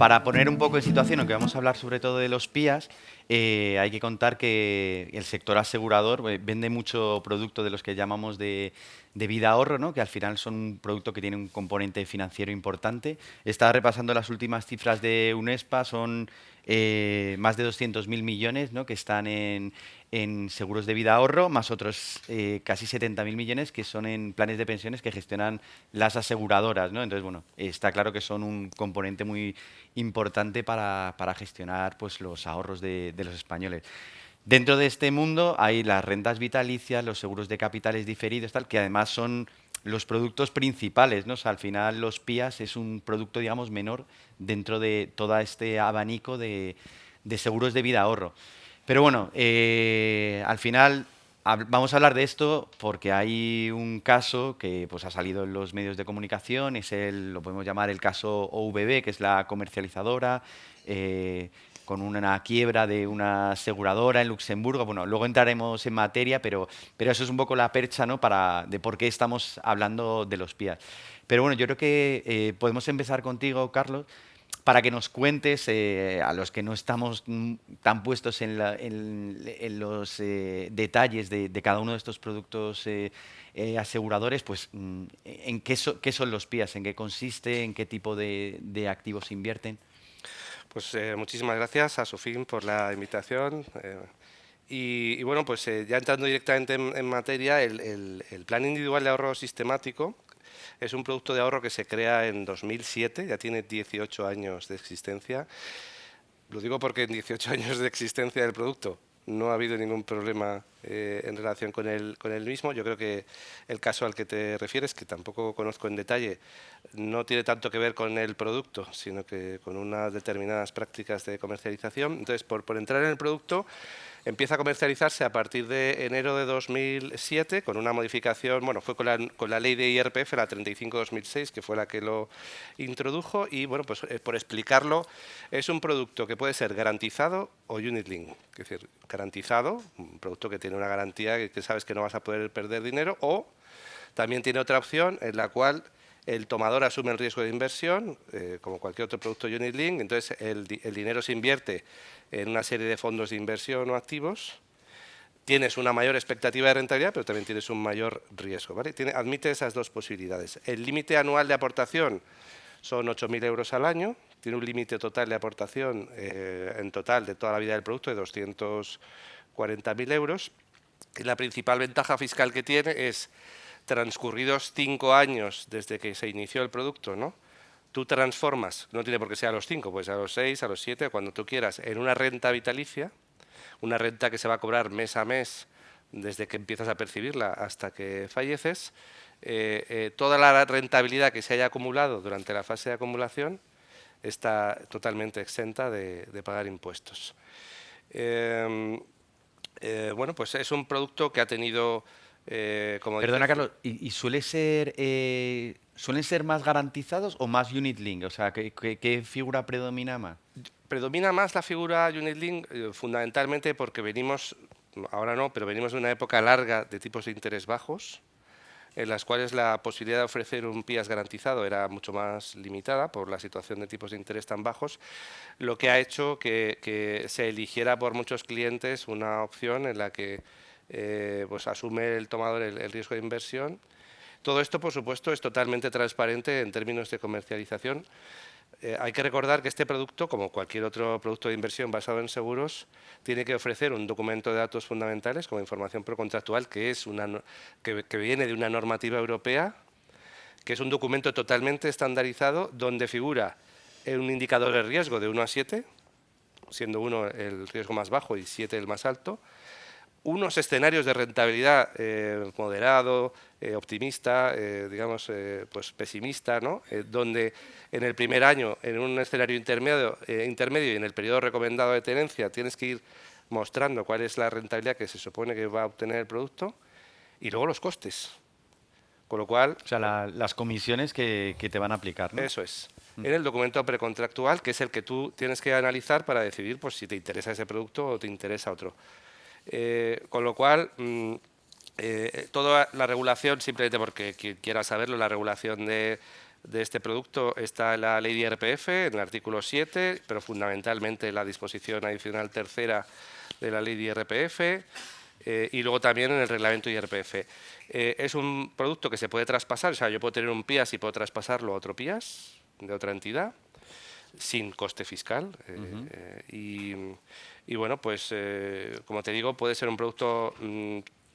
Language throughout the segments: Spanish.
Para poner un poco en situación, aunque vamos a hablar sobre todo de los PIAs, hay que contar que el sector asegurador vende mucho producto de los que llamamos de vida ahorro, ¿no? Que al final son un producto que tiene un componente financiero importante. Estaba repasando las últimas cifras de UNESPA, son más de 200.000 millones, ¿no? Que están en seguros de vida ahorro, más otros casi 70.000 millones que son en planes de pensiones que gestionan las aseguradoras, ¿no? Entonces, bueno, está claro que son un componente muy importante para gestionar pues, los ahorros de los españoles. Dentro de este mundo hay las rentas vitalicias, los seguros de capitales diferidos, tal, que además son los productos principales, ¿no? O sea, al final los PIAs es un producto, digamos, menor dentro de todo este abanico de seguros de vida ahorro. Pero bueno, al final vamos a hablar de esto porque hay un caso que pues, ha salido en los medios de comunicación, lo podemos llamar el caso OVB, que es la comercializadora, con una quiebra de una aseguradora en Luxemburgo. Bueno, luego entraremos en materia, pero eso es un poco la percha, ¿no? De por qué estamos hablando de los PIAs. Pero bueno, yo creo que podemos empezar contigo, Carlos, para que nos cuentes, a los que no estamos tan puestos en los detalles de cada uno de estos productos aseguradores, pues en qué son los PIAs, en qué consiste, en qué tipo de activos invierten. Pues muchísimas gracias a Sofín por la invitación. Y bueno, pues ya entrando directamente en materia, el Plan Individual de Ahorro Sistemático es un producto de ahorro que se crea en 2007, ya tiene 18 años de existencia. Lo digo porque en 18 años de existencia del producto no ha habido ningún problema en relación con el mismo. Yo creo que el caso al que te refieres, que tampoco conozco en detalle, no tiene tanto que ver con el producto, sino que con unas determinadas prácticas de comercialización. Entonces, por entrar en el producto, empieza a comercializarse a partir de enero de 2007 con una modificación, bueno, fue con la ley de IRPF, la 35-2006, que fue la que lo introdujo. Y bueno, pues por explicarlo, es un producto que puede ser garantizado o unit link, es decir, garantizado, un producto que tiene una garantía que sabes que no vas a poder perder dinero, o también tiene otra opción en la cual el tomador asume el riesgo de inversión, como cualquier otro producto unit link. Entonces el dinero se invierte en una serie de fondos de inversión o activos. Tienes una mayor expectativa de rentabilidad, pero también tienes un mayor riesgo, ¿vale? Admite esas dos posibilidades. El límite anual de aportación son 8.000 euros al año. Tiene un límite total de aportación en total de toda la vida del producto de 240.000 euros. Y la principal ventaja fiscal que tiene es, transcurridos 5 años desde que se inició el producto, ¿no? Tú transformas, no tiene por qué ser a los 5, pues a los 6, a los 7, cuando tú quieras, en una renta vitalicia, una renta que se va a cobrar mes a mes desde que empiezas a percibirla hasta que falleces. Toda la rentabilidad que se haya acumulado durante la fase de acumulación está totalmente exenta de pagar impuestos. Bueno, pues es un producto que ha tenido, como Perdona, dices, Carlos, ¿y suelen ser más garantizados o más unit link? O sea, ¿qué figura predomina más? predomina más la figura Unit Link, fundamentalmente porque venimos, ahora no, pero venimos de una época larga de tipos de interés bajos, en las cuales la posibilidad de ofrecer un PIAS garantizado era mucho más limitada por la situación de tipos de interés tan bajos, lo que ha hecho que se eligiera por muchos clientes una opción en la que pues asume el tomador el riesgo de inversión. Todo esto, por supuesto, es totalmente transparente en términos de comercialización. Hay que recordar que este producto, como cualquier otro producto de inversión basado en seguros, tiene que ofrecer un documento de datos fundamentales como información procontractual que viene de una normativa europea, que es un documento totalmente estandarizado donde figura un indicador de riesgo de 1 a 7, siendo 1 el riesgo más bajo y 7 el más alto, unos escenarios de rentabilidad moderado, optimista, digamos, pues pesimista, ¿no? Donde en el primer año, en un escenario intermedio y en el periodo recomendado de tenencia, tienes que ir mostrando cuál es la rentabilidad que se supone que va a obtener el producto y luego los costes. Con lo cual, O sea, las comisiones que te van a aplicar, ¿no? eso es. En el documento precontractual, que es el que tú tienes que analizar para decidir pues, si te interesa ese producto o te interesa otro. Con lo cual, toda la regulación, simplemente porque quiera saberlo, la regulación de este producto está la ley de IRPF, en el artículo 7, pero fundamentalmente la disposición adicional tercera de la ley de IRPF, y luego también en el reglamento IRPF. Es un producto que se puede traspasar, o sea, yo puedo tener un PIAS y puedo traspasarlo a otro PIAS de otra entidad, sin coste fiscal. Y bueno, pues como te digo, puede ser un producto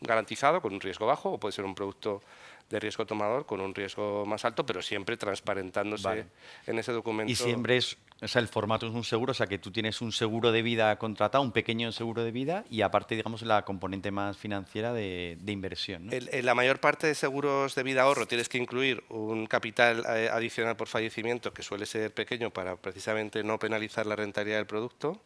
garantizado con un riesgo bajo o puede ser un producto de riesgo tomador con un riesgo más alto, pero siempre transparentándose Vale. en ese documento. Y siempre es, o sea, el formato es un seguro, o sea, que tú tienes un seguro de vida contratado, un pequeño seguro de vida y aparte, digamos, la componente más financiera de inversión, ¿no? En la mayor parte de seguros de vida ahorro tienes que incluir un capital adicional por fallecimiento que suele ser pequeño para precisamente no penalizar la rentabilidad del producto.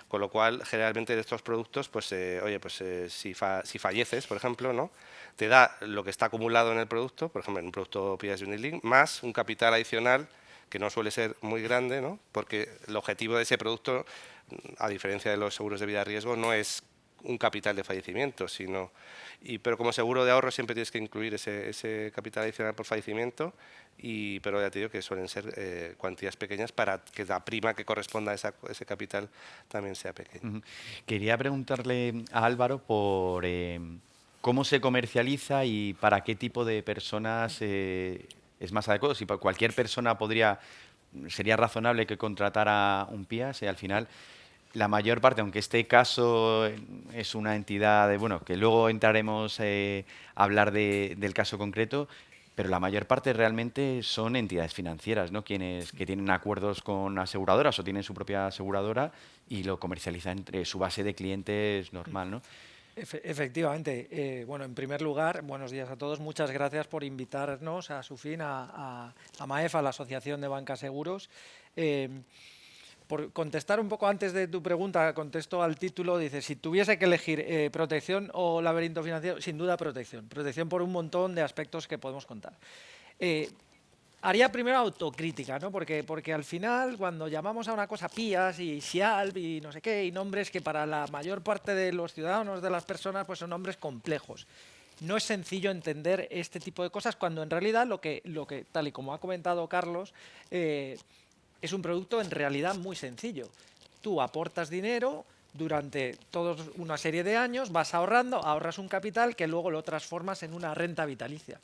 Con lo cual, generalmente de estos productos, pues, oye, pues si falleces, por ejemplo, ¿no? Te da lo que está acumulado en el producto, por ejemplo, en un producto PIAS Unilink, más un capital adicional que no suele ser muy grande, ¿no? Porque el objetivo de ese producto, a diferencia de los seguros de vida a riesgo, no es un capital de fallecimiento, sino... pero como seguro de ahorro siempre tienes que incluir ese capital adicional por fallecimiento, pero ya te digo que suelen ser cuantías pequeñas para que la prima que corresponda a ese capital también sea pequeña. Ujú. Quería preguntarle a Álvaro por cómo se comercializa y para qué tipo de personas es más adecuado. Si cualquier persona sería razonable que contratara un PIAS, al final la mayor parte, aunque este caso es una entidad bueno, que luego entraremos a hablar del caso concreto, pero la mayor parte realmente son entidades financieras, ¿no? Quienes que tienen acuerdos con aseguradoras o tienen su propia aseguradora y lo comercializan entre su base de clientes normal, ¿no? Efectivamente. Bueno, en primer lugar, buenos días a todos. Muchas gracias por invitarnos a Sufin, a MAEF, a la Asociación de Bancas Seguros. Por contestar un poco antes de tu pregunta, contesto al título, dice, si tuviese que elegir protección o laberinto financiero, sin duda protección. Protección por un montón de aspectos que podemos contar. Haría primero autocrítica, ¿no? Porque al final, cuando llamamos a una cosa PIAS y SIALB y no sé qué, y nombres que para la mayor parte de los ciudadanos, de las personas, pues son nombres complejos. No es sencillo entender este tipo de cosas cuando en realidad lo que tal y como ha comentado Carlos, es un producto en realidad muy sencillo. Tú aportas dinero durante toda una serie de años, vas ahorrando, ahorras un capital que luego lo transformas en una renta vitalicia.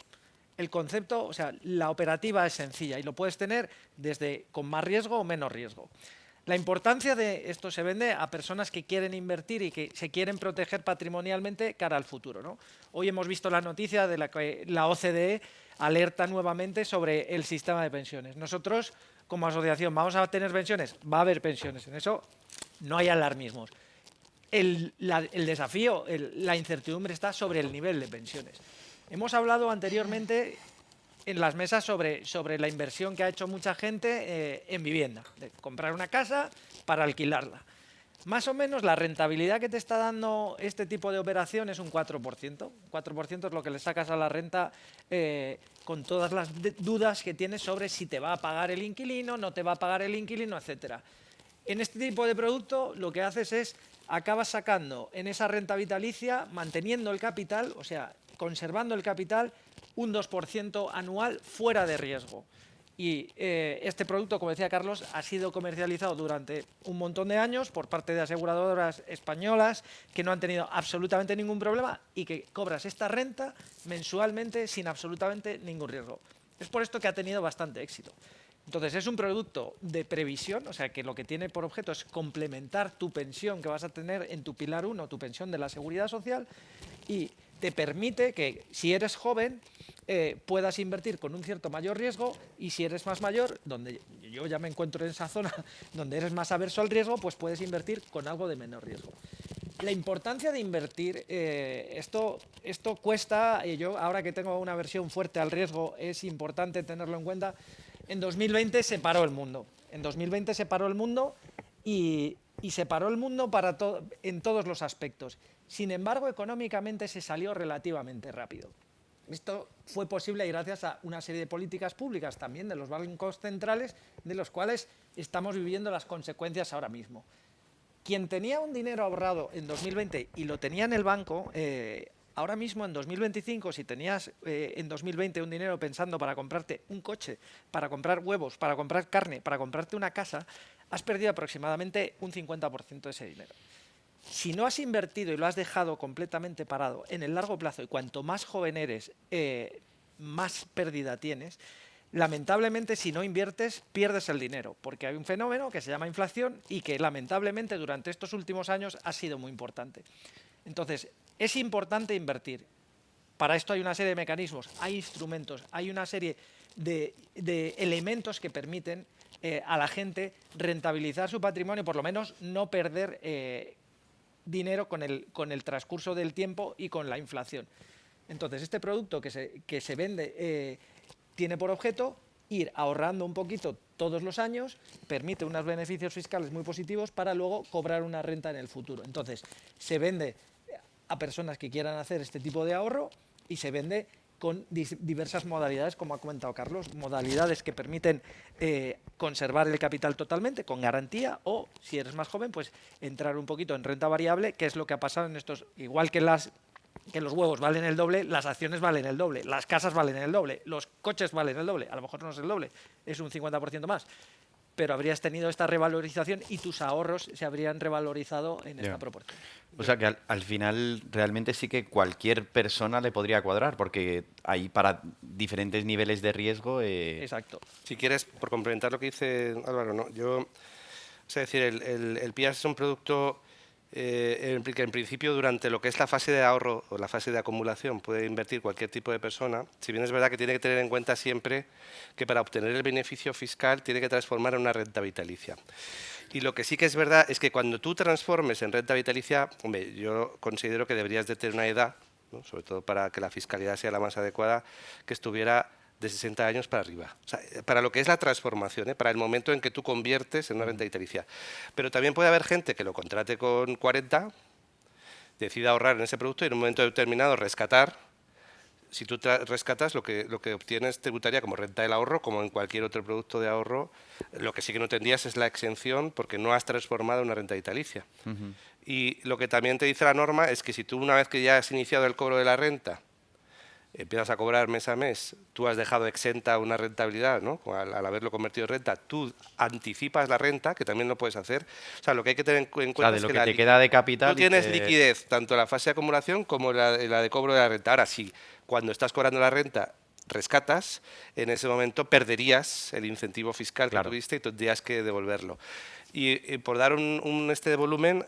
El concepto, o sea, la operativa es sencilla y lo puedes tener desde con más riesgo o menos riesgo. La importancia de esto se vende a personas que quieren invertir y que se quieren proteger patrimonialmente cara al futuro, ¿no? Hoy hemos visto la noticia de la que la OCDE alerta nuevamente sobre el sistema de pensiones. Nosotros, como asociación, ¿vamos a tener pensiones? Va a haber pensiones, en eso no hay alarmismos. El desafío, la incertidumbre está sobre el nivel de pensiones. Hemos hablado anteriormente en las mesas sobre la inversión que ha hecho mucha gente en vivienda, de comprar una casa para alquilarla. Más o menos la rentabilidad que te está dando este tipo de operación es un 4%. 4% es lo que le sacas a la renta con todas las dudas que tienes sobre si te va a pagar el inquilino, no te va a pagar el inquilino, etcétera. En este tipo de producto lo que haces es acabas sacando en esa renta vitalicia, manteniendo el capital, o sea, conservando el capital, un 2% anual fuera de riesgo. Y este producto, como decía Carlos, ha sido comercializado durante un montón de años por parte de aseguradoras españolas que no han tenido absolutamente ningún problema y que cobras esta renta mensualmente sin absolutamente ningún riesgo. Es por esto que ha tenido bastante éxito. Entonces, es un producto de previsión, o sea, que lo que tiene por objeto es complementar tu pensión que vas a tener en tu pilar 1, tu pensión de la Seguridad Social, y te permite que, si eres joven, puedas invertir con un cierto mayor riesgo, y si eres más mayor, donde yo ya me encuentro en esa zona, donde eres más averso al riesgo, pues puedes invertir con algo de menor riesgo. La importancia de invertir, esto cuesta, y yo ahora que tengo una versión fuerte al riesgo, es importante tenerlo en cuenta. En 2020 se paró el mundo. En 2020 se paró el mundo y se paró el mundo en todos los aspectos. Sin embargo, económicamente se salió relativamente rápido. Esto fue posible gracias a una serie de políticas públicas también de los bancos centrales, de los cuales estamos viviendo las consecuencias ahora mismo. Quien tenía un dinero ahorrado en 2020 y lo tenía en el banco, ahora mismo en 2025, si tenías en 2020 un dinero pensando para comprarte un coche, para comprar huevos, para comprar carne, para comprarte una casa, has perdido aproximadamente un 50% de ese dinero. Si no has invertido y lo has dejado completamente parado en el largo plazo, y cuanto más joven eres, más pérdida tienes, lamentablemente, si no inviertes, pierdes el dinero, porque hay un fenómeno que se llama inflación y que lamentablemente durante estos últimos años ha sido muy importante. Entonces, es importante invertir. Para esto hay una serie de mecanismos, hay instrumentos, hay una serie de elementos que permiten a la gente rentabilizar su patrimonio, por lo menos no perder dinero con el transcurso del tiempo y con la inflación. Entonces, este producto que se vende tiene por objeto ir ahorrando un poquito todos los años, permite unos beneficios fiscales muy positivos para luego cobrar una renta en el futuro. Entonces, se vende a personas que quieran hacer este tipo de ahorro y se vende con diversas modalidades, como ha comentado Carlos, modalidades que permiten conservar el capital totalmente con garantía, o si eres más joven, pues entrar un poquito en renta variable, que es lo que ha pasado en estos, igual que los huevos valen el doble, las acciones valen el doble, las casas valen el doble, los coches valen el doble, a lo mejor no es el doble, es un 50% más, pero habrías tenido esta revalorización y tus ahorros se habrían revalorizado en esta proporción. O sea que al final realmente sí que cualquier persona le podría cuadrar, porque hay para diferentes niveles de riesgo. Exacto. Si quieres, por complementar lo que dice Álvaro, ¿no? Es decir, el PIAS es un producto que en principio durante lo que es la fase de ahorro o la fase de acumulación puede invertir cualquier tipo de persona, si bien es verdad que tiene que tener en cuenta siempre que para obtener el beneficio fiscal tiene que transformar en una renta vitalicia. Y lo que sí que es verdad es que cuando tú transformes en renta vitalicia, hombre, yo considero que deberías de tener una edad, ¿no? Sobre todo para que la fiscalidad sea la más adecuada, que estuviera de 60 años para arriba. O sea, para lo que es la transformación, para el momento en que tú conviertes en una renta vitalicia. Pero también puede haber gente que lo contrate con 40, decida ahorrar en ese producto y en un momento determinado rescatar. Si tú rescatas, lo que obtienes tributaria como renta del ahorro, como en cualquier otro producto de ahorro. Lo que sí que no tendrías es la exención porque no has transformado en una renta vitalicia. Y lo que también te dice la norma es que si tú, una vez que ya has iniciado el cobro de la renta, empiezas a cobrar mes a mes, tú has dejado exenta una rentabilidad, ¿no? Al haberlo convertido en renta, tú anticipas la renta, que también lo puedes hacer. O sea, lo que hay que tener en cuenta de es lo que que te queda de capital. tú tienes liquidez tanto en la fase de acumulación como en la de cobro de la renta. Ahora sí, cuando estás cobrando la renta, rescatas, en ese momento perderías el incentivo fiscal que tuviste y tendrías que devolverlo. Y por dar un de volumen,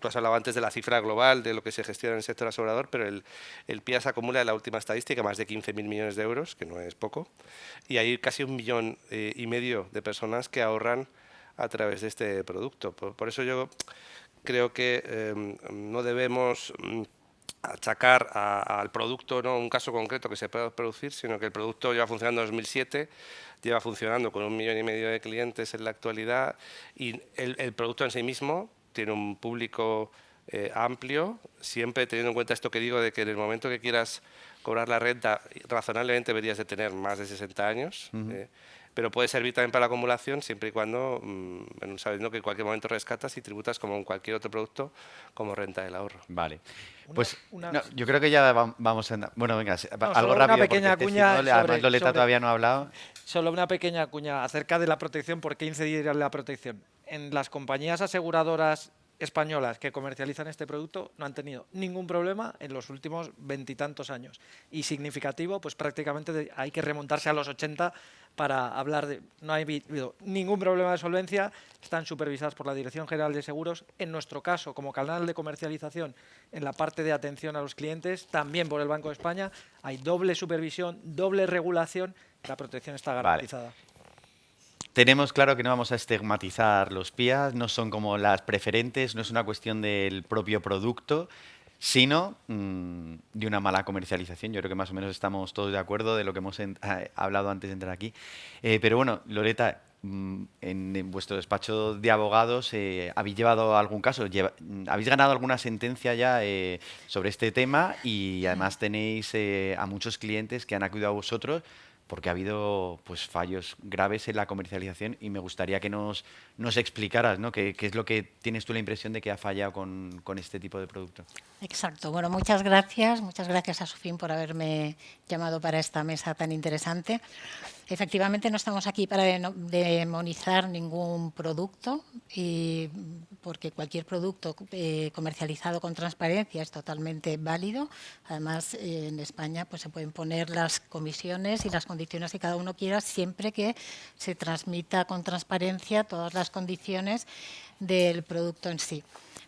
tú has hablado antes de la cifra global de lo que se gestiona en el sector asegurador, pero el PIAS acumula en la última estadística más de 15.000 millones de euros, que no es poco, y hay casi 1,5 millones de personas que ahorran a través de este producto. Por eso yo creo que no debemos achacar al producto, no un caso concreto que se pueda producir, sino que el producto lleva funcionando en 2007, lleva funcionando con 1,5 millones de clientes en la actualidad y el producto en sí mismo tiene un público amplio, siempre teniendo en cuenta esto que digo de que en el momento que quieras cobrar la renta, razonablemente deberías de tener más de 60 años, pero puede servir también para la acumulación siempre y cuando, sabiendo que en cualquier momento rescatas y tributas como en cualquier otro producto como renta del ahorro. Vale. Pues yo creo que ya vamos a... Bueno, venga, algo rápido, una pequeña cuña además Loleta todavía no ha hablado. Solo una pequeña cuña acerca de la protección, ¿por qué incidir en la protección? En las compañías aseguradoras españolas que comercializan este producto no han tenido ningún problema en los últimos 20 y tantos años. Y significativo, pues prácticamente hay que remontarse a los 80 para hablar de... No ha habido ningún problema de solvencia, están supervisadas por la Dirección General de Seguros. En nuestro caso, como canal de comercialización, en la parte de atención a los clientes, también por el Banco de España, hay doble supervisión, doble regulación, la protección está garantizada. Vale. Tenemos claro que no vamos a estigmatizar los PIAs, no son como las preferentes, no es una cuestión del propio producto, sino de una mala comercialización. Yo creo que más o menos estamos todos de acuerdo de lo que hemos hablado antes de entrar aquí. Pero bueno, Loreta, en vuestro despacho de abogados, ¿habéis llevado algún caso? ¿Habéis ganado alguna sentencia ya sobre este tema? Y además tenéis a muchos clientes que han acudido a vosotros porque ha habido pues fallos graves en la comercialización y me gustaría que nos explicaras, ¿no? ¿Qué es lo que tienes tú la impresión de que ha fallado con este tipo de producto? Exacto. Bueno, muchas gracias a Sofín por haberme llamado para esta mesa tan interesante. Efectivamente, no estamos aquí para demonizar ningún producto, porque cualquier producto comercializado con transparencia es totalmente válido. Además, en España pues, se pueden poner las comisiones y las condiciones que cada uno quiera, siempre que se transmita con transparencia todas las condiciones del producto en sí.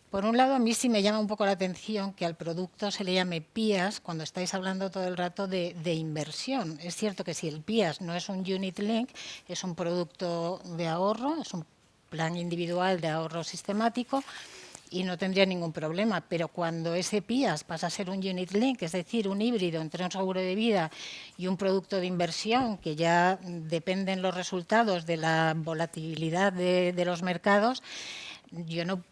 Por un lado, a mí sí me llama un poco la atención que al producto se le llame PIAS cuando estáis hablando todo el rato de inversión. Es cierto que si el PIAS no es un Unit Link, es un producto de ahorro, es un plan individual de ahorro sistemático y no tendría ningún problema. Pero cuando ese PIAS pasa a ser un Unit Link, es decir, un híbrido entre un seguro de vida y un producto de inversión, que ya dependen los resultados de la volatilidad de los mercados, yo no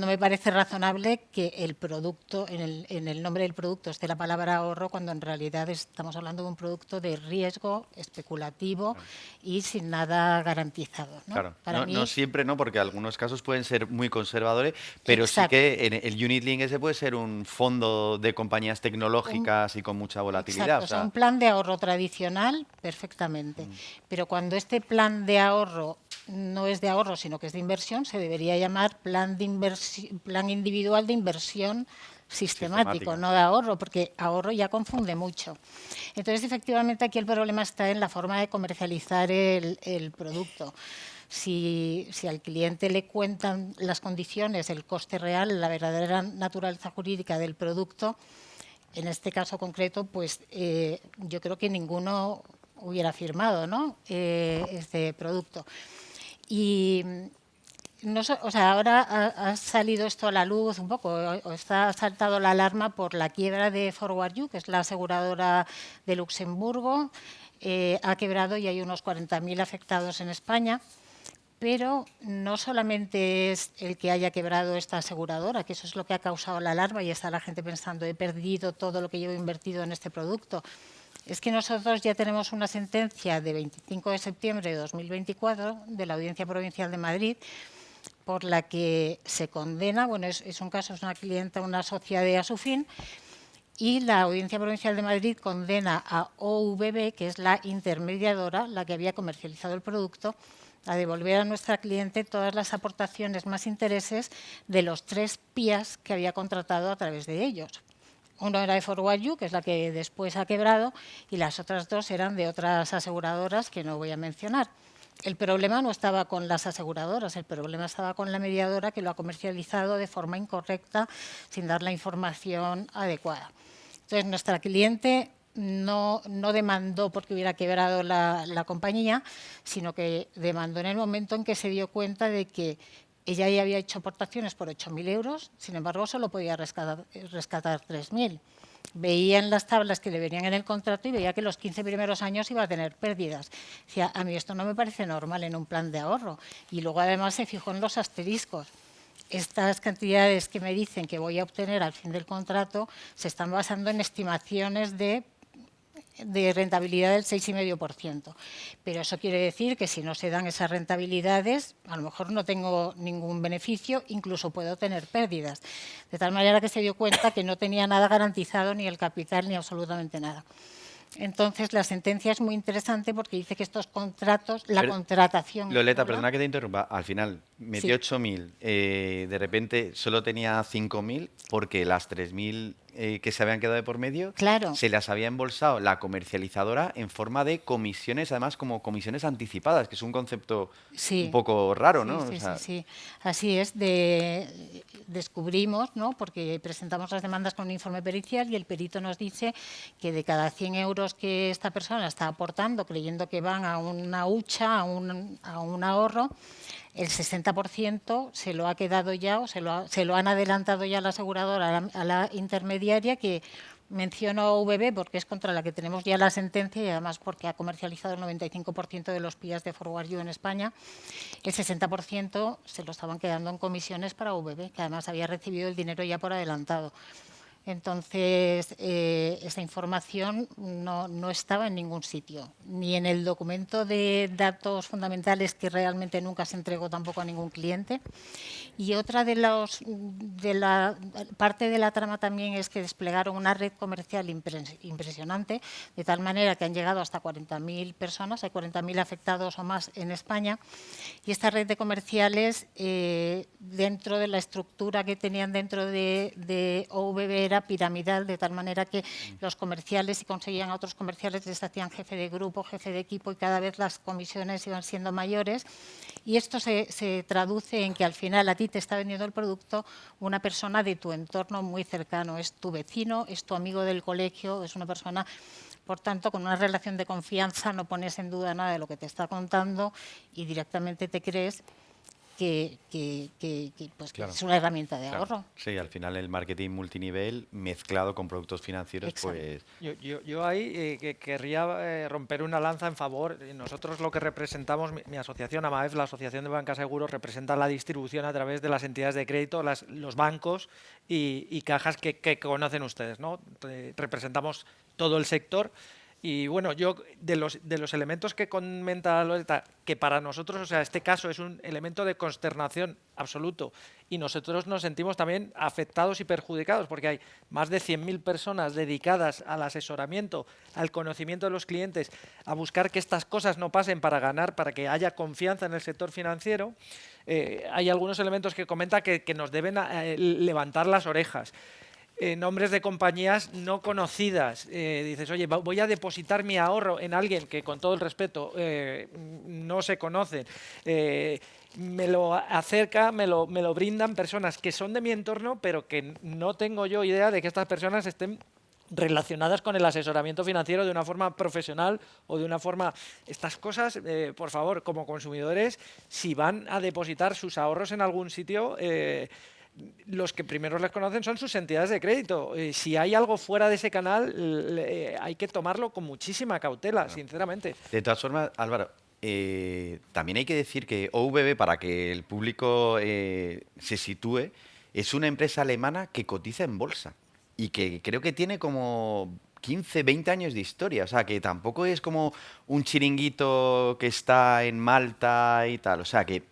me parece razonable que el producto, en el nombre del producto esté la palabra ahorro, cuando en realidad estamos hablando de un producto de riesgo especulativo y sin nada garantizado, ¿no? Claro, Para mí, no siempre, ¿no? Porque algunos casos pueden ser muy conservadores, pero sí exacto. que el Unit Link ese puede ser un fondo de compañías tecnológicas y con mucha volatilidad. Exacto, O o sea, un sea, plan de ahorro tradicional, perfectamente. Pero cuando este plan de ahorro no es de ahorro, sino que es de inversión, se debería llamar plan individual de inversión sistemático, sistemática. no de ahorro, porque ahorro ya confunde mucho. Entonces, efectivamente, aquí el problema está en la forma de comercializar el producto. Si al cliente le cuentan las condiciones, el coste real, la verdadera naturaleza jurídica del producto, en este caso concreto, pues yo creo que ninguno hubiera firmado, ¿no? Este producto. Y no, o sea, ahora ha salido esto a la luz un poco, o está saltado la alarma por la quiebra de Forward You, que es la aseguradora de Luxemburgo. Ha quebrado y hay unos 40.000 afectados en España. Pero no solamente es el que haya quebrado esta aseguradora, que eso es lo que ha causado la alarma y está la gente pensando, he perdido todo lo que llevo invertido en este producto. Es que nosotros ya tenemos una sentencia de 25 de septiembre de 2024 de la Audiencia Provincial de Madrid por la que se condena, bueno, es un caso, es una clienta, una socia de Asufin, y la Audiencia Provincial de Madrid condena a OVB, que es la intermediadora, la que había comercializado el producto, a devolver a nuestra cliente todas las aportaciones más intereses de los 3 PIAs que había contratado a través de ellos. Uno era de Forward You, que es la que después ha quebrado, y las otras 2 eran de otras aseguradoras que no voy a mencionar. El problema no estaba con las aseguradoras, el problema estaba con la mediadora que lo ha comercializado de forma incorrecta, sin dar la información adecuada. Entonces, nuestra cliente no demandó porque hubiera quebrado la compañía, sino que demandó en el momento en que se dio cuenta de que ella ya había hecho aportaciones por 8.000 euros, sin embargo, solo podía rescatar 3.000. Veía en las tablas que le venían en el contrato y veía que los 15 primeros años iba a tener pérdidas. Decía, a mí esto no me parece normal en un plan de ahorro. Y luego, además, se fijó en los asteriscos. Estas cantidades que me dicen que voy a obtener al fin del contrato se están basando en estimaciones de rentabilidad del 6,5%. Pero eso quiere decir que si no se dan esas rentabilidades, a lo mejor no tengo ningún beneficio, incluso puedo tener pérdidas. De tal manera que se dio cuenta que no tenía nada garantizado, ni el capital, ni absolutamente nada. Entonces, la sentencia es muy interesante porque dice que estos contratos, la Pero, contratación... Loleta, ¿Hola? perdona que te interrumpa. Al final, metió Sí. 8.000, de repente solo tenía 5.000 porque las 3.000 que se habían quedado de por medio Claro. se las había embolsado la comercializadora en forma de comisiones, además como comisiones anticipadas, que es un concepto un Sí, poco raro, ¿no? sí, O sí, sí, sea, sí. Así es, descubrimos, ¿no? Porque presentamos las demandas con un informe pericial y el perito nos dice que de cada 100 euros que esta persona está aportando, creyendo que van a una hucha, a un ahorro, el 60% se lo ha quedado ya o se lo han adelantado ya a la aseguradora, a la intermediaria, que menciono VB porque es contra la que tenemos ya la sentencia y además porque ha comercializado el 95% de los PIAs de Forward You en España. El 60% se lo estaban quedando en comisiones para VB, que además había recibido el dinero ya por adelantado. Entonces, esa información no estaba en ningún sitio, ni en el documento de datos fundamentales que realmente nunca se entregó tampoco a ningún cliente. Y otra de la parte de la trama también es que desplegaron una red comercial impresionante, de tal manera que han llegado hasta 40.000 personas, hay 40.000 afectados o más en España. Y esta red de comerciales, dentro de la estructura que tenían dentro de OVB, era piramidal, de tal manera que los comerciales, si conseguían a otros comerciales, les hacían jefe de grupo, jefe de equipo, y cada vez las comisiones iban siendo mayores. Y esto se traduce en que al final a ti te está vendiendo el producto una persona de tu entorno muy cercano. Es tu vecino, es tu amigo del colegio, es una persona, por tanto, con una relación de confianza, no pones en duda nada de lo que te está contando y directamente te crees pues, que Claro. es una herramienta de Claro. ahorro. Sí, al final el marketing multinivel mezclado con productos financieros, Exacto. pues Yo ahí querría romper una lanza en favor. Nosotros lo que representamos, mi asociación, AMAEF, la Asociación de Banca Seguros, representa la distribución a través de las entidades de crédito, los bancos y cajas que conocen ustedes, ¿no? Representamos todo el sector. Y bueno, yo de los elementos que comenta Loreta, que para nosotros, o sea, este caso es un elemento de consternación absoluto y nosotros nos sentimos también afectados y perjudicados porque hay más de 100.000 personas dedicadas al asesoramiento, al conocimiento de los clientes, a buscar que estas cosas no pasen para ganar, para que haya confianza en el sector financiero. Hay algunos elementos que comenta que nos deben levantar las orejas. Nombres de compañías no conocidas. Dices, oye, voy a depositar mi ahorro en alguien que, con todo el respeto, no se conoce. Me lo acerca, me lo brindan personas que son de mi entorno, pero que no tengo yo idea de que estas personas estén relacionadas con el asesoramiento financiero de una forma profesional o de una forma... Estas cosas, por favor, como consumidores, si van a depositar sus ahorros en algún sitio... los que primero les conocen son sus entidades de crédito. Si hay algo fuera de ese canal, hay que tomarlo con muchísima cautela, sinceramente. de todas formas, Álvaro, también hay que decir que OVB, para que el público se sitúe, es una empresa alemana que cotiza en bolsa y que creo que tiene como 15, 20 años de historia. O sea, que tampoco es como un chiringuito que está en Malta y tal. O sea, que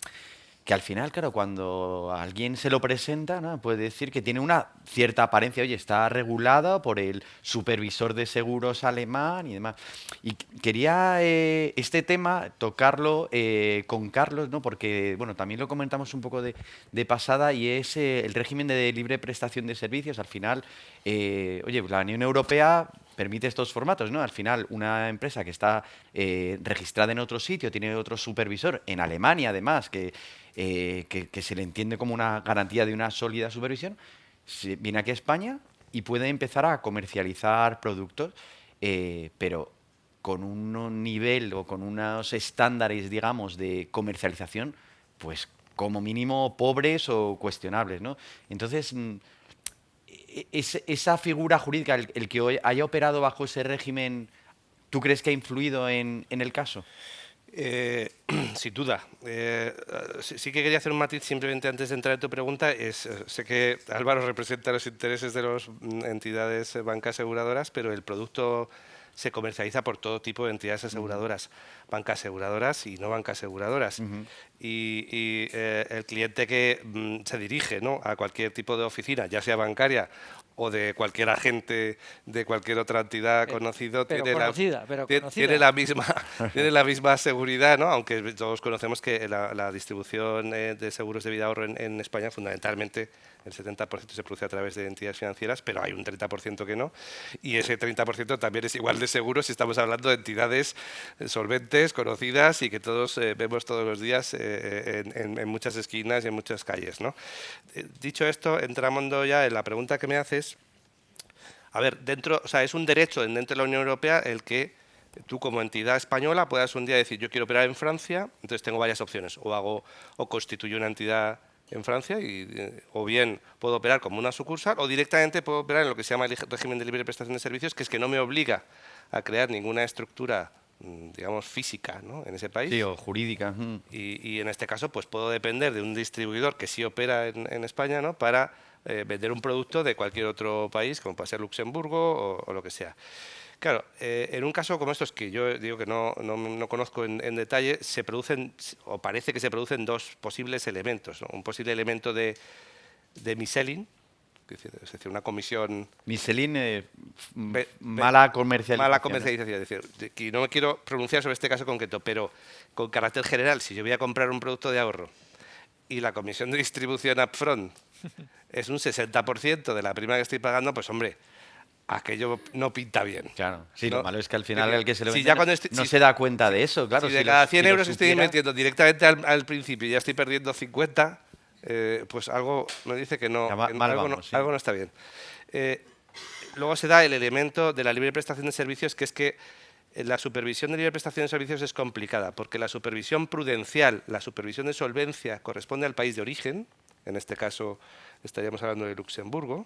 al final, claro, cuando alguien se lo presenta, ¿no? Puede decir que tiene una cierta apariencia, oye, está regulada por el supervisor de seguros alemán y demás. Y quería este tema tocarlo con Carlos, ¿no? Porque, bueno, también lo comentamos un poco de pasada y es el régimen de libre prestación de servicios. Al final, oye, pues la Unión Europea permite estos formatos, ¿no? Al final, una empresa que está registrada en otro sitio, tiene otro supervisor, en Alemania además, que se le entiende como una garantía de una sólida supervisión, viene aquí a España y puede empezar a comercializar productos, pero con un nivel o con unos estándares, digamos, de comercialización, pues como mínimo pobres o cuestionables, ¿no? Entonces, esa figura jurídica, el que hoy haya operado bajo ese régimen, ¿tú crees que ha influido en el caso? Sin duda. Sí que quería hacer un matiz simplemente antes de entrar en tu pregunta. Sé que Álvaro representa los intereses de las entidades bancas aseguradoras, pero el producto se comercializa por todo tipo de entidades aseguradoras, bancas aseguradoras y no bancas aseguradoras. El cliente que se dirige, ¿no?, a cualquier tipo de oficina, ya sea bancaria o de cualquier agente de cualquier otra entidad conocido, tiene la misma seguridad, ¿no? Aunque todos conocemos que la distribución de seguros de vida ahorro en España, fundamentalmente el 70% se produce a través de entidades financieras, pero hay un 30% que no, y ese 30% también es igual de seguro si estamos hablando de entidades solventes, conocidas y que todos vemos todos los días en muchas esquinas y en muchas calles, ¿no? Dicho esto, entramos ya en la pregunta que me haces. A ver, o sea, es un derecho dentro de la Unión Europea el que tú, como entidad española, puedas un día decir, yo quiero operar en Francia, entonces tengo varias opciones, o constituyo una entidad en Francia, o bien puedo operar como una sucursal, o directamente puedo operar en lo que se llama el régimen de libre prestación de servicios, que es que no me obliga a crear ninguna estructura, digamos, física, ¿no?, en ese país. Sí, o jurídica. Y en este caso, pues puedo depender de un distribuidor que sí opera en España, ¿no?, para vender un producto de cualquier otro país, como puede ser Luxemburgo o lo que sea. Claro, en un caso como estos, que yo digo que no conozco en detalle, se producen, o parece que se producen dos posibles elementos, ¿no? Un posible elemento de mis-selling, es decir, una comisión... Mis-selling, mala comercialización. Mala comercialización. Es decir, que no me quiero pronunciar sobre este caso concreto, pero con carácter general, si yo voy a comprar un producto de ahorro y la comisión de distribución upfront es un 60% de la prima que estoy pagando, pues hombre, aquello no pinta bien. Claro, sí, ¿no? lo malo es que al final el que se lo Si vende ya cuando no se da cuenta de eso, claro. Si de cada 100 euros estoy metiendo directamente al principio y ya estoy perdiendo 50, pues algo me dice que no, algo no está bien. Luego se da el elemento de la libre prestación de servicios, que es que la supervisión de libre prestación de servicios es complicada, porque la supervisión prudencial, la supervisión de solvencia, corresponde al país de origen, en este caso estaríamos hablando de Luxemburgo,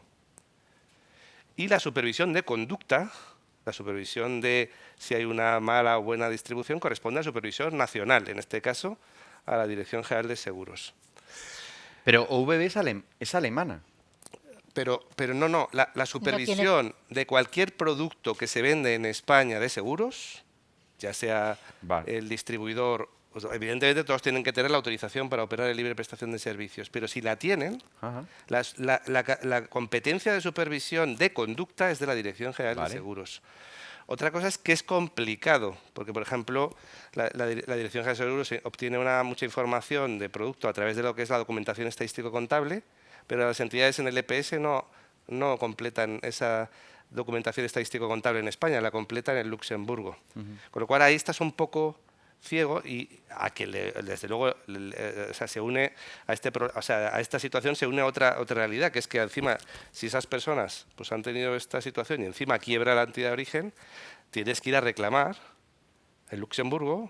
y la supervisión de conducta, la supervisión de si hay una mala o buena distribución, corresponde a la supervisión nacional, en este caso a la Dirección General de Seguros. Pero OVB es alemana. Pero no, la supervisión de cualquier producto que se vende en España de seguros, ya sea el distribuidor, pues, evidentemente todos tienen que tener la autorización para operar en libre prestación de servicios, pero si la tienen, la competencia de supervisión de conducta es de la Dirección General de Seguros. Otra cosa es que es complicado, porque, por ejemplo, la Dirección General de Seguros obtiene mucha información de producto a través de lo que es la documentación estadístico-contable, pero las entidades en el EPS no completan esa documentación estadístico-contable en España, la completan en Luxemburgo. Con lo cual ahí estás un poco ciego y a que desde luego se une a a esta situación se une otra realidad, que es que encima si esas personas pues han tenido esta situación y encima quiebra la entidad de origen, tienes que ir a reclamar en Luxemburgo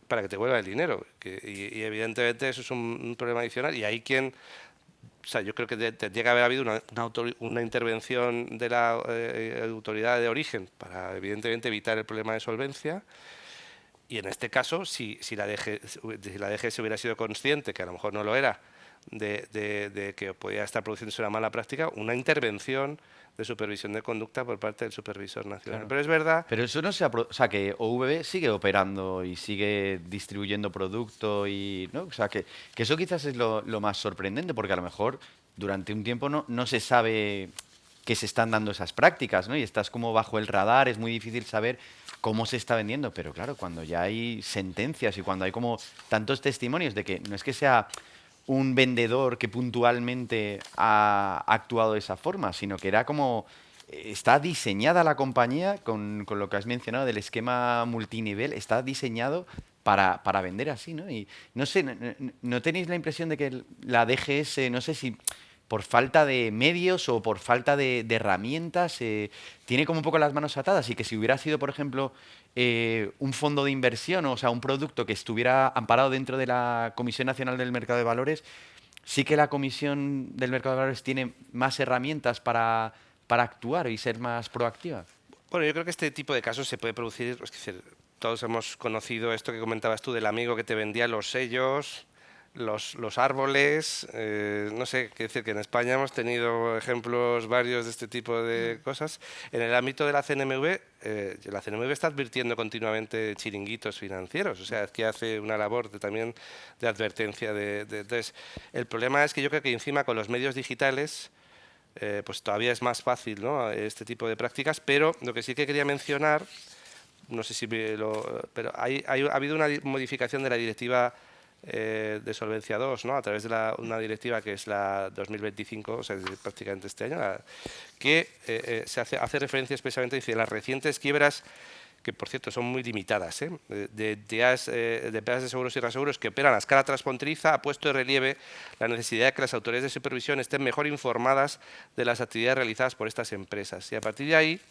para que te vuelva el dinero. Y evidentemente eso es un problema adicional y hay quien... O sea, yo creo que tendría que haber habido una intervención de la autoridad de origen para, evidentemente, evitar el problema de solvencia. Y en este caso, si la DGS hubiera sido consciente, que a lo mejor no lo era, de que podía estar produciéndose una mala práctica, una intervención de supervisión de conducta por parte del supervisor nacional. Claro. Pero es verdad... Pero eso no se o sea, que OVB sigue operando y sigue distribuyendo producto y... ¿no? O sea, que eso quizás es lo más sorprendente, porque a lo mejor durante un tiempo no se sabe que se están dando esas prácticas, ¿no? Y estás como bajo el radar, es muy difícil saber cómo se está vendiendo, pero claro, cuando ya hay sentencias y cuando hay como tantos testimonios de que no es que sea un vendedor que puntualmente ha actuado de esa forma, sino que era como... Está diseñada la compañía con lo que has mencionado del esquema multinivel, está diseñado para vender así, ¿no? Y no sé, ¿no tenéis la impresión de que la DGS, no sé si por falta de medios o por falta de herramientas, tiene como un poco las manos atadas y que si hubiera sido, por ejemplo, un fondo de inversión, o sea, un producto que estuviera amparado dentro de la Comisión Nacional del Mercado de Valores, sí que la Comisión del Mercado de Valores tiene más herramientas para actuar y ser más proactiva? Bueno, yo creo que este tipo de casos se puede producir, es decir, todos hemos conocido esto que comentabas tú del amigo que te vendía los sellos, los árboles, no sé, quiero decir que en España hemos tenido ejemplos varios de este tipo de cosas. En el ámbito de la CNMV está advirtiendo continuamente chiringuitos financieros, o sea, es que hace una labor también de advertencia. Entonces, el problema es que yo creo que encima con los medios digitales pues todavía es más fácil, ¿no?, este tipo de prácticas, pero lo que sí que quería mencionar, no sé si pero ha habido una modificación de la directiva de Solvencia II, ¿no?, a través de una directiva que es la 2025, o sea, prácticamente este año, que se hace referencia expresamente, dice, las recientes quiebras, que por cierto son muy limitadas, de empresas de seguros y reaseguros que operan a escala transfronteriza, ha puesto de relieve la necesidad de que las autoridades de supervisión estén mejor informadas de las actividades realizadas por estas empresas. Y a partir de ahí,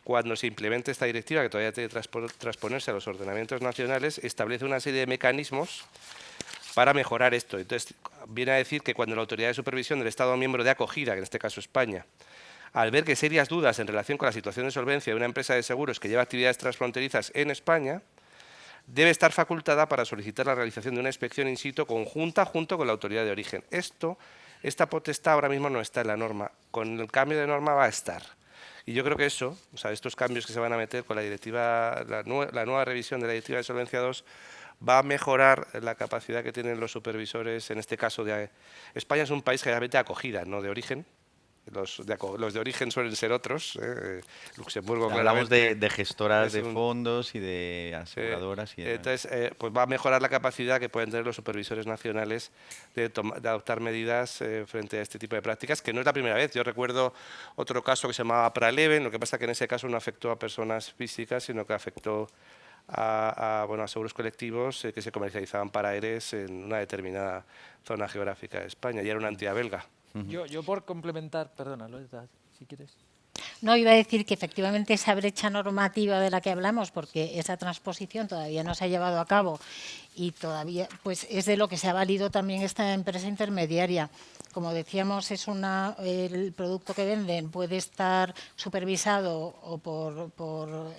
cuando se implemente esta directiva, que todavía tiene que transponerse a los ordenamientos nacionales, establece una serie de mecanismos para mejorar esto. Entonces, viene a decir que cuando la autoridad de supervisión del Estado miembro de acogida, que en este caso España, al ver que serias dudas en relación con la situación de solvencia de una empresa de seguros que lleva actividades transfronterizas en España, debe estar facultada para solicitar la realización de una inspección in situ conjunta junto con la autoridad de origen. Esto esta potestad ahora mismo no está en la norma. Con el cambio de norma va a estar. Y yo creo que eso, o sea, estos cambios que se van a meter con la directiva, la nueva revisión de la directiva de Solvencia II, va a mejorar la capacidad que tienen los supervisores, en este caso España es un país generalmente de acogida, no de origen. Los de origen suelen ser otros. Luxemburgo, Hablamos claramente, de gestoras es de un, fondos y de aseguradoras y demás. entonces, pues va a mejorar la capacidad que pueden tener los supervisores nacionales de adoptar medidas frente a este tipo de prácticas, que no es la primera vez. Yo recuerdo otro caso que se llamaba Praleven, lo que pasa que en ese caso no afectó a personas físicas, sino que afectó a seguros colectivos que se comercializaban para ERES en una determinada zona geográfica de España, y era una entidad belga. Yo por complementar, perdona, Loreta, si quieres. No, iba a decir que efectivamente esa brecha normativa de la que hablamos, porque esa transposición todavía no se ha llevado a cabo y todavía pues es de lo que se ha valido también esta empresa intermediaria. Como decíamos, el producto que venden puede estar supervisado o por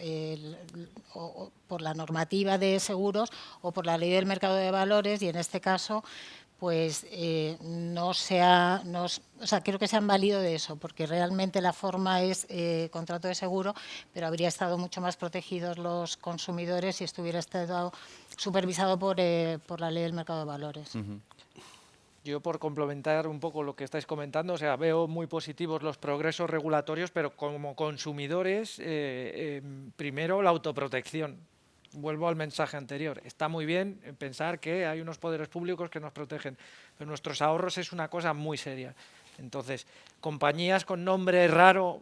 la normativa de seguros o por la ley del mercado de valores, y en este caso pues creo que se han valido de eso, porque realmente la forma es contrato de seguro, pero habría estado mucho más protegidos los consumidores si estuviera estado supervisado por la ley del mercado de valores. Yo, por complementar un poco lo que estáis comentando, o sea, veo muy positivos los progresos regulatorios, pero como consumidores, primero la autoprotección. Vuelvo al mensaje anterior. Está muy bien pensar que hay unos poderes públicos que nos protegen, pero nuestros ahorros es una cosa muy seria. Entonces, compañías con nombre raro,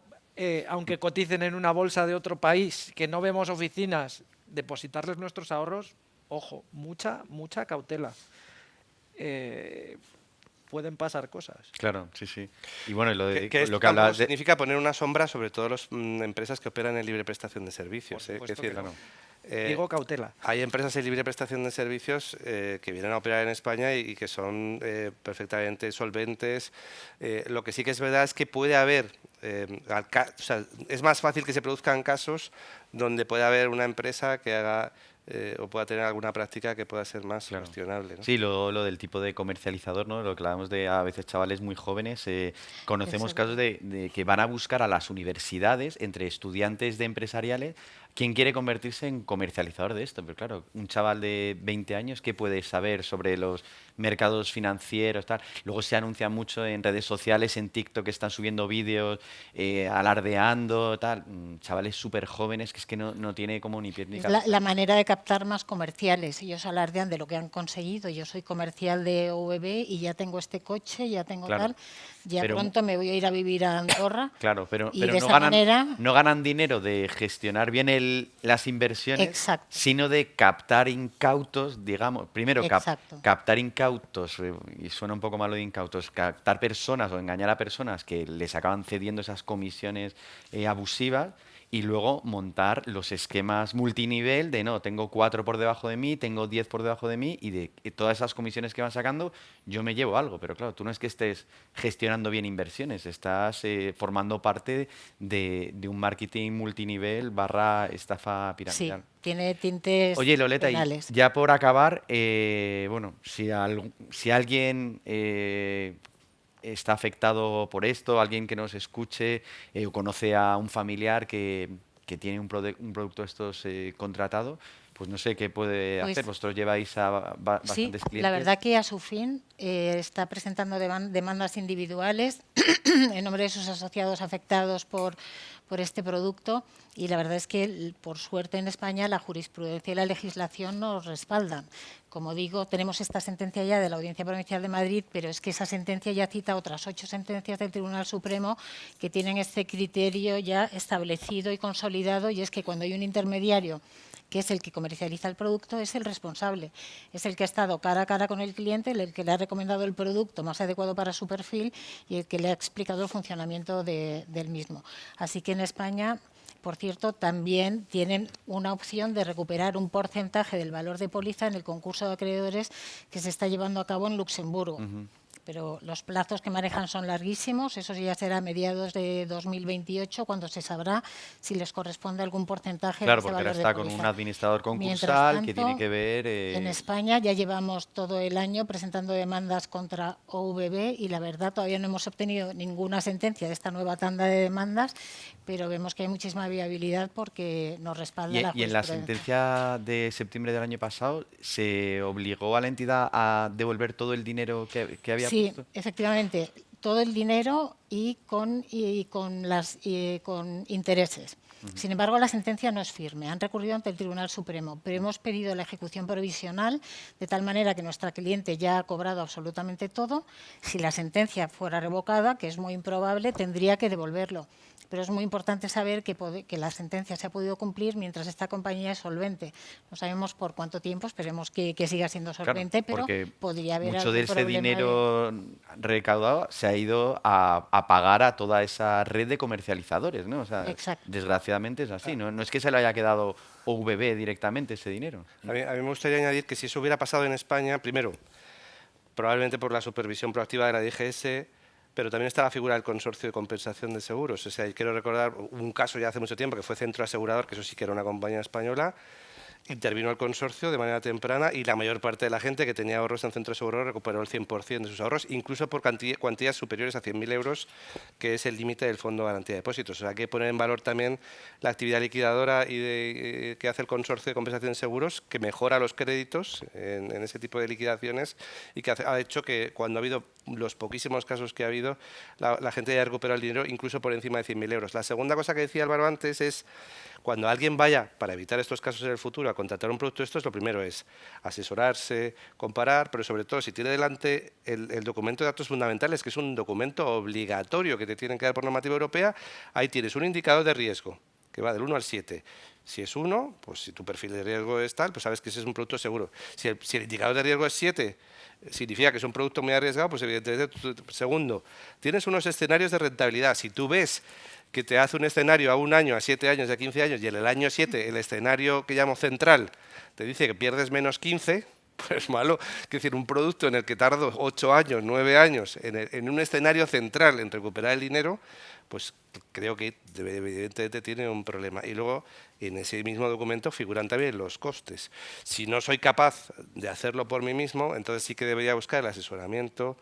aunque coticen en una bolsa de otro país, que no vemos oficinas, depositarles nuestros ahorros, ojo, mucha cautela. Pueden pasar cosas. Claro, sí, sí. Y bueno, lo Que esto que hablabas de... significa poner una sombra sobre todo las empresas que operan en libre prestación de servicios. Por supuesto que no. Eh, Digo cautela. Hay empresas en libre prestación de servicios que vienen a operar en España y que son perfectamente solventes. Lo que sí que es verdad es que puede haber, o sea, es más fácil que se produzcan casos donde puede haber una empresa que haga o pueda tener alguna práctica que pueda ser más cuestionable, ¿no? Sí, lo del tipo de comercializador, ¿no? Lo que hablamos de a veces chavales muy jóvenes. Conocemos Exacto. casos de que van a buscar a las universidades, entre estudiantes de empresariales, quién quiere convertirse en comercializador de esto. Pero claro, un chaval de 20 años, ¿qué puede saber sobre los mercados financieros, tal? Luego se anuncia mucho en redes sociales, en TikTok, que están subiendo vídeos alardeando, tal. Chavales súper jóvenes que es que no tiene como ni pie ni Es cabeza. la manera de captar más comerciales. Ellos alardean de lo que han conseguido. Yo soy comercial de OVB y ya tengo este coche, ya tengo Claro. tal. Ya Pero pronto me voy a ir a vivir a Andorra. claro, pero Y de no esa manera, no ganan dinero de gestionar bien las inversiones, exacto, sino de captar incautos, digamos. Primero, exacto. captar incautos, y suena un poco malo de incautos, captar personas o engañar a personas que les acaban cediendo esas comisiones abusivas. Y luego montar los esquemas multinivel de no, tengo 4 por debajo de mí, tengo 10 por debajo de mí, y de todas esas comisiones que van sacando, yo me llevo algo. Pero claro, tú no es que estés gestionando bien inversiones, estás formando parte de un marketing multinivel barra estafa Sí, piramidal. tiene tintes Oye, Loleta, y penales. ya por acabar, bueno, si alguien está afectado por esto, alguien que nos escuche o conoce a un familiar que tiene un producto de estos contratado, pues no sé qué puede Pues hacer. Vosotros lleváis a sí, bastantes la clientes. verdad que a su fin está presentando demandas individuales en nombre de sus asociados afectados por este producto, y la verdad es que, por suerte, en España la jurisprudencia y la legislación nos respaldan. Como digo, tenemos esta sentencia ya de la Audiencia Provincial de Madrid, pero es que esa sentencia ya cita otras 8 sentencias del Tribunal Supremo que tienen este criterio ya establecido y consolidado, y es que cuando hay un intermediario que es el que comercializa el producto, es el responsable. Es el que ha estado cara a cara con el cliente, el que le ha recomendado el producto más adecuado para su perfil y el que le ha explicado el funcionamiento del mismo. Así que en España, por cierto, también tienen una opción de recuperar un porcentaje del valor de póliza en el concurso de acreedores que se está llevando a cabo en Luxemburgo. pero los plazos que manejan son larguísimos. Eso ya será a mediados de 2028 cuando se sabrá si les corresponde algún porcentaje Claro, de ese porque ahora valor de está con póliza. un administrador Mientras concursal que tiene tanto, que ver... en España ya llevamos todo el año presentando demandas contra OVB y la verdad todavía no hemos obtenido ninguna sentencia de esta nueva tanda de demandas, pero vemos que hay muchísima viabilidad porque nos respalda la Y en la jurisprudencia. sentencia de septiembre del año pasado, ¿se obligó a la entidad a devolver todo el dinero que había Sí, puesto? efectivamente, todo el dinero y con intereses. Sin embargo, la sentencia no es firme. Han recurrido ante el Tribunal Supremo, pero hemos pedido la ejecución provisional de tal manera que nuestra cliente ya ha cobrado absolutamente todo. Si la sentencia fuera revocada, que es muy improbable, tendría que devolverlo. Pero es muy importante saber que la sentencia se ha podido cumplir mientras esta compañía es solvente. No sabemos por cuánto tiempo, esperemos que siga siendo Claro, solvente, pero porque podría haber mucho de algún ese problema dinero recaudado se ha ido a pagar a toda esa red de comercializadores, ¿no? O sea, Exacto. desgraciadamente es así, ¿no? No es que se le haya quedado OVB directamente ese dinero. A mí me gustaría añadir que si eso hubiera pasado en España, primero, probablemente por la supervisión proactiva de la DGS, pero también está la figura del consorcio de compensación de seguros. O sea, y quiero recordar un caso ya hace mucho tiempo que fue Centro Asegurador, que eso sí que era una compañía española. Intervino el consorcio de manera temprana y la mayor parte de la gente que tenía ahorros en Centro Asegurador recuperó el 100% de sus ahorros, incluso por cuantías superiores a 100.000 euros, que es el límite del Fondo de Garantía de Depósitos. O sea, hay que poner en valor también la actividad liquidadora que hace el consorcio de compensación de seguros, que mejora los créditos en ese tipo de liquidaciones y que ha hecho que cuando ha habido los poquísimos casos que ha habido, la gente haya recuperado el dinero incluso por encima de 100.000 euros. La segunda cosa que decía Álvaro antes es, cuando alguien vaya, para evitar estos casos en el futuro, a contratar un producto de estos, lo primero es asesorarse, comparar, pero sobre todo si tiene delante el documento de datos fundamentales, que es un documento obligatorio que te tienen que dar por normativa europea, ahí tienes un indicador de riesgo que va del 1 al 7. Si es 1, pues si tu perfil de riesgo es tal, pues sabes que ese es un producto seguro. Si el indicador de riesgo es 7, significa que es un producto muy arriesgado, pues evidentemente. Segundo, tienes unos escenarios de rentabilidad. Si tú ves que te hace un escenario a 1 año, a 7 años y a 15 años, y en el año 7 el escenario que llamo central te dice que pierdes menos 15, pues malo. Es decir, un producto en el que tardo 8 años, 9 años, en un escenario central en recuperar el dinero, pues creo que evidentemente tiene un problema. Y luego, en ese mismo documento figuran también los costes. Si no soy capaz de hacerlo por mí mismo, entonces sí que debería buscar el asesoramiento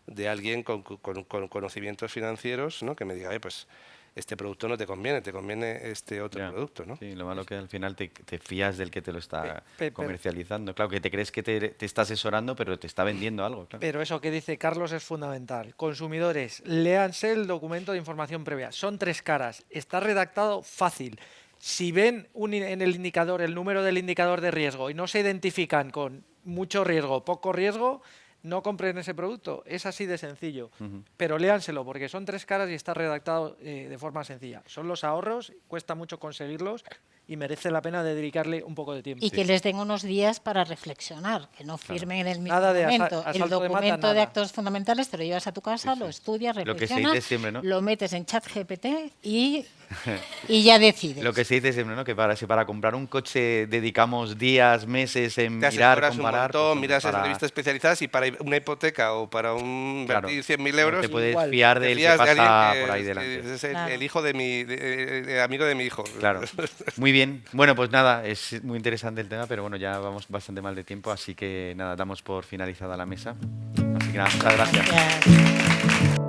de alguien con conocimientos financieros, ¿no? Que me diga, pues este producto no te conviene este otro Ya. producto, ¿no? Sí, lo malo que al final te fías del que te lo está Pero comercializando. Claro, que te crees que te está asesorando, pero te está vendiendo algo, claro. Pero eso que dice Carlos es fundamental. Consumidores, léanse el documento de información previa. Son 3 caras. Está redactado fácil. Si ven en el indicador el número del indicador de riesgo y no se identifican con mucho riesgo, poco riesgo, no compren ese producto. Es así de sencillo. Pero léanselo porque son 3 caras y está redactado de forma sencilla. Son los ahorros, cuesta mucho conseguirlos y merece la pena dedicarle un poco de tiempo. Y que les den unos días para reflexionar, que no firmen en el mismo Nada de momento. asalto El de mata, documento de nada. actos fundamentales te lo llevas a tu casa, lo estudias, Lo que se reflexionas, dice siempre, ¿no? lo metes en ChatGPT y ya decides. Lo que se dice siempre, ¿no? Que si para comprar un coche dedicamos días, meses en Te mirar, asesoras un comparar... montón, pues, hombre, miras en para... revistas especializadas y para una hipoteca o para Claro, invertir 100.000 no euros, te puedes igual, fiar te del que fías de alguien pasa que por ahí es, delante. es el Claro. hijo de amigo de mi hijo. Claro, muy bien. Bueno, pues nada, es muy interesante el tema, pero bueno, ya vamos bastante mal de tiempo, así que nada, damos por finalizada la mesa. Así que nada, muchas gracias. Gracias.